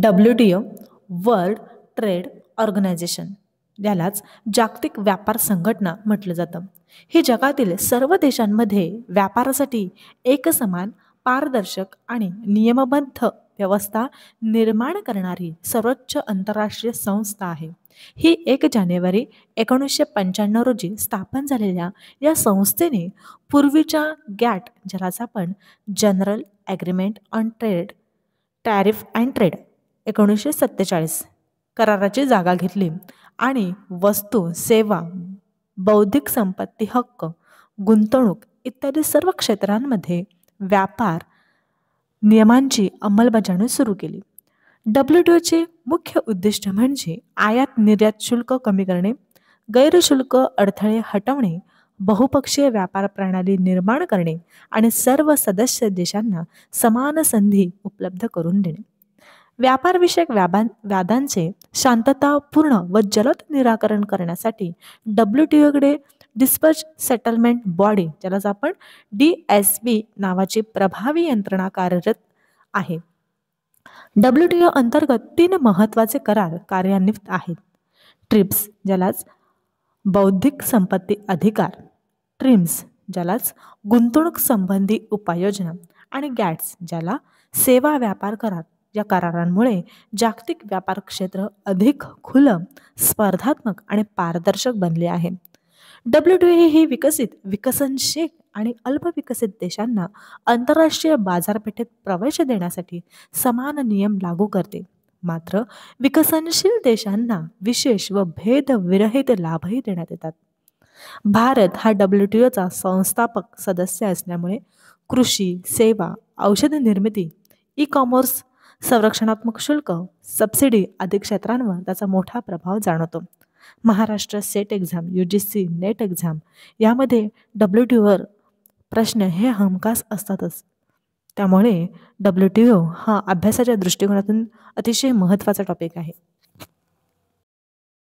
WTO world trade organisation, यालाच जागतिक व्यापार संघटना म्हटलं जातं. ही जगातील सर्व देशांमध्ये व्यापारासाठी एकसमान, पारदर्शक आणि नियमबद्ध व्यवस्था निर्माण करणारी सर्वोच्च आंतरराष्ट्रीय संस्था आहे. ही 1 जानेवारी 1995 रोजी स्थापन झालेल्या या संस्थेने पूर्वीच्या गॅट, ज्यालाच आपण general agreement on trade, tariff and trade 1947 कराराची जागा घेतली आणि वस्तू, सेवा, बौद्धिक संपत्ती हक्क, गुंतवणूक इत्यादी सर्व क्षेत्रांमध्ये व्यापार नियमांची अंमलबजावणी सुरू केली. WTOचे मुख्य उद्दिष्ट म्हणजे आयात निर्यात शुल्क कमी करणे, गैरशुल्क अडथळे हटवणे, बहुपक्षीय व्यापार प्रणाली निर्माण करणे आणि सर्व सदस्य देशांना समान संधी उपलब्ध करून देणे. व्यापारविषयक वादांचे शांततापूर्ण व जलद निराकरण करण्यासाठी WTOकडे डिस्पॅच सेटलमेंट बॉडी, ज्यालाच आपण DSB नावाची प्रभावी यंत्रणा कार्यरत आहे. WTO अंतर्गत 3 महत्त्वाचे करार कार्यान्वित आहेत. ट्रिप्स, ज्यालाच बौद्धिक संपत्ती अधिकार, ट्रिम्स, ज्यालाच गुंतवणूक संबंधी उपाययोजना आणि गॅट्स, ज्याला सेवा व्यापार करार. या करारांमुळे जागतिक व्यापार क्षेत्र अधिक खुलं, स्पर्धात्मक आणि पारदर्शक बनले आहे. WTO ही विकसनशील आणि अल्पविकसित देशांना आंतरराष्ट्रीय बाजारपेठेत प्रवेश देण्यासाठी समान नियम लागू करते. मात्र विकसनशील देशांना विशेष व भेदविरहित लाभही देण्यात येतात. भारत हा WTOचा संस्थापक सदस्य असल्यामुळे कृषी, सेवा, औषध निर्मिती, ई-कॉमर्स, संरक्षणात्मक शुल्क, सबसिडी आदी क्षेत्रांवर त्याचा मोठा प्रभाव जाणवतो. Maharashtra set exam, UGC net exam यामध्ये WTOवर प्रश्न हे हमखास असतातच. त्यामुळे WTO हा अभ्यासाच्या दृष्टिकोनातून अतिशय महत्त्वाचा टॉपिक आहे.